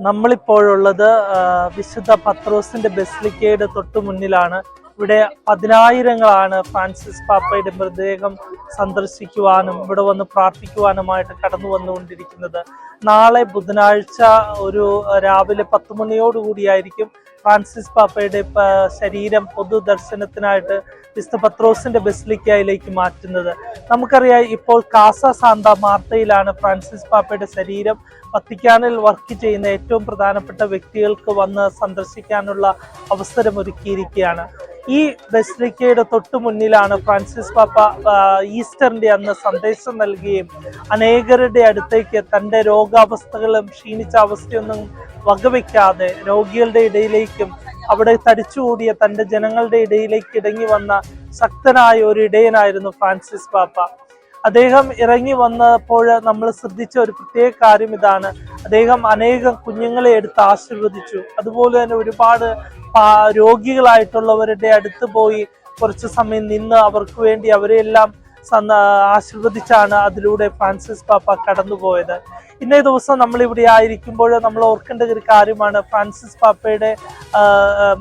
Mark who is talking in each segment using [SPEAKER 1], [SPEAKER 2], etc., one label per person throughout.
[SPEAKER 1] നമ്മളിപ്പോഴുള്ളത് വിശുദ്ധ പത്രോസിന്റെ ബസിലിക്കയുടെ തൊട്ടു മുന്നിലാണ്. ഇവിടെ പതിനായിരങ്ങളാണ് ഫ്രാൻസിസ് പാപ്പയുടെ മൃതദേഹം സന്ദർശിക്കുവാനും ഇവിടെ വന്ന് പ്രാർത്ഥിക്കുവാനുമായിട്ട് കടന്നു വന്നുകൊണ്ടിരിക്കുന്നത്. നാളെ ബുധനാഴ്ച ഒരു രാവിലെ 10 മണിയോടുകൂടിയായിരിക്കും ഫ്രാൻസിസ് പാപ്പയുടെ ശരീരം പൊതുദർശനത്തിനായിട്ട് വിശുദ്ധ പത്രോസിന്റെ ബസിലിക്കയിലേക്ക് മാറ്റുന്നത്. നമുക്കറിയാം, ഇപ്പോൾ കാസ സാന്ത മാർത്തയിലാണ് ഫ്രാൻസിസ് പാപ്പയുടെ ശരീരം വത്തിക്കാനിൽ വർക്ക് ചെയ്യുന്ന ഏറ്റവും പ്രധാനപ്പെട്ട വ്യക്തികൾക്ക് വന്ന് സന്ദർശിക്കാനുള്ള അവസരം ഒരുക്കിയിരിക്കുകയാണ്. ഈ ബസിലിക്കയുടെ തൊട്ടു മുന്നിലാണ് ഫ്രാൻസിസ് പാപ്പ ഈസ്റ്ററിന്റെ അന്ന് സന്ദേശം നൽകുകയും അനേകരുടെ അടുത്തേക്ക് തൻ്റെ രോഗാവസ്ഥകളും ക്ഷീണിച്ച അവസ്ഥയൊന്നും വകവയ്ക്കാതെ രോഗികളുടെ ഇടയിലേക്കും അവിടെ തടിച്ചുകൂടിയ തൻ്റെ ജനങ്ങളുടെ ഇടയിലേക്ക് ഇറങ്ങി വന്ന ശക്തനായ ഒരു ഇടയനായിരുന്നു ഫ്രാൻസിസ് പാപ്പ. അദ്ദേഹം ഇറങ്ങി വന്നപ്പോൾ നമ്മൾ ശ്രദ്ധിച്ച ഒരു പ്രത്യേക കാര്യം ഇതാണ്: അദ്ദേഹം അനേകം കുഞ്ഞുങ്ങളെ എടുത്ത് ആശീർവദിച്ചു. അതുപോലെ തന്നെ ഒരുപാട് രോഗികളായിട്ടുള്ളവരുടെ അടുത്ത് പോയി കുറച്ചു സമയം നിന്ന് അവർക്ക് വേണ്ടി അവരെല്ലാം ആശീർവദിച്ചാണ് അതിലൂടെ ഫ്രാൻസിസ് പാപ്പ കടന്നുപോയത്. ഇന്നേ ദിവസം നമ്മൾ ഇവിടെ ആയിരിക്കുമ്പോൾ നമ്മൾ ഓർക്കേണ്ട ഒരു കാര്യമാണ്, ഫ്രാൻസിസ് പാപ്പയുടെ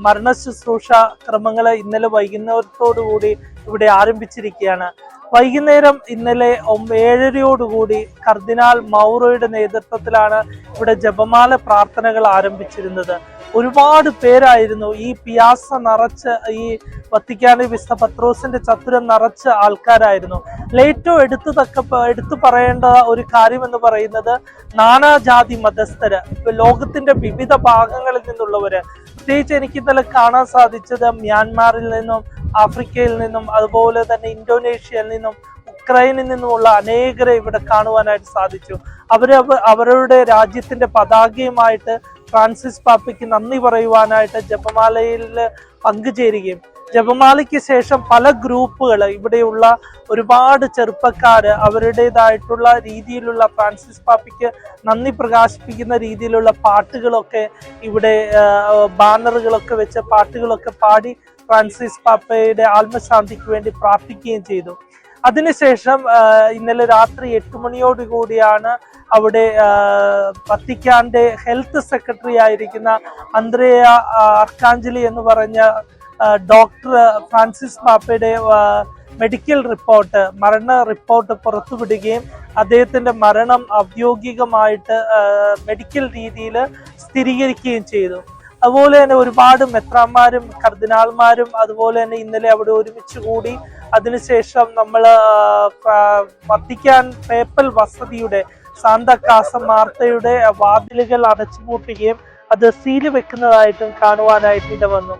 [SPEAKER 1] മരണ ശുശ്രൂഷ ക്രമങ്ങൾ ഇന്നലെ വൈകുന്നേരത്തോടുകൂടി ഇവിടെ ആരംഭിച്ചിരിക്കുകയാണ്. വൈകുന്നേരം ഇന്നലെ 7:30 കർദിനാൾ മൗറോയുടെ നേതൃത്വത്തിലാണ് ഇവിടെ ജപമാല പ്രാർത്ഥനകൾ ആരംഭിച്ചിരുന്നത്. ഒരുപാട് പേരായിരുന്നു. ഈ പിയാസ നിറച്ച്, ഈ വത്തിക്കാനിൽ വിശുദ്ധ പത്രോസിന്റെ ചത്തുരം നിറച്ച ആൾക്കാരായിരുന്നു. ഏറ്റവും എടുത്തു പറയേണ്ട ഒരു കാര്യം എന്ന് പറയുന്നത്, നാനാജാതി മതസ്ഥര്, ലോകത്തിന്റെ വിവിധ ഭാഗങ്ങളിൽ നിന്നുള്ളവര്. പ്രത്യേകിച്ച് എനിക്ക് ഇന്നലെ കാണാൻ സാധിച്ചത് മ്യാൻമാറിൽ നിന്നും, ആഫ്രിക്കയിൽ നിന്നും, അതുപോലെ തന്നെ ഇന്തോനേഷ്യയിൽ നിന്നും, ഉക്രൈനിൽ നിന്നുമുള്ള അനേകരെ ഇവിടെ കാണുവാനായിട്ട് സാധിച്ചു. അവരുടെ രാജ്യത്തിന്റെ പതാകയുമായിട്ട് ഫ്രാൻസിസ് പാപ്പയ്ക്ക് നന്ദി പറയുവാനായിട്ട് ജപമാലയിൽ പങ്കുചേരുകയും, ജപമാലയ്ക്ക് ശേഷം പല ഗ്രൂപ്പുകൾ, ഇവിടെയുള്ള ഒരുപാട് ചെറുപ്പക്കാര് അവരുടേതായിട്ടുള്ള രീതിയിലുള്ള ഫ്രാൻസിസ് പാപ്പയ്ക്ക് നന്ദി പ്രകാശിപ്പിക്കുന്ന രീതിയിലുള്ള പാട്ടുകളൊക്കെ ഇവിടെ ബാനറുകളൊക്കെ വെച്ച് പാട്ടുകളൊക്കെ പാടി ഫ്രാൻസിസ് പാപ്പയുടെ ആത്മശാന്തിക്ക് വേണ്ടി പ്രാർത്ഥിക്കുകയും ചെയ്തു. അതിനുശേഷം ഇന്നലെ രാത്രി 8 മണിയോടുകൂടിയാണ് അവിടെ വത്തിക്കാന്റെ ഹെൽത്ത് സെക്രട്ടറി ആയിരിക്കുന്ന അന്ത്രേയ അർക്കാഞ്ചലി എന്ന് പറഞ്ഞ ഡോക്ടർ ഫ്രാൻസിസ് പാപ്പയുടെ മെഡിക്കൽ റിപ്പോർട്ട്, മരണ റിപ്പോർട്ട് പുറത്തുവിടുകയും അദ്ദേഹത്തിന്റെ മരണം ഔദ്യോഗികമായിട്ട് മെഡിക്കൽ രീതിയിൽ സ്ഥിരീകരിക്കുകയും ചെയ്തു. അതുപോലെ തന്നെ ഒരുപാട് മെത്രാന്മാരും കർദിനാൾമാരും അതുപോലെ തന്നെ ഇന്നലെ അവിടെ ഒരുമിച്ച് കൂടി. അതിനുശേഷം നമ്മൾ വത്തിക്കാൻ പേപ്പൽ വസതിയുടെ സാന്ത കാസ മാർത്തയുടെ വാതിലുകൾ അടച്ചുപൂട്ടുകയും അത് സീല് വെക്കുന്നതായിട്ടും കാണുവാനായിട്ട് ഇട വന്നു.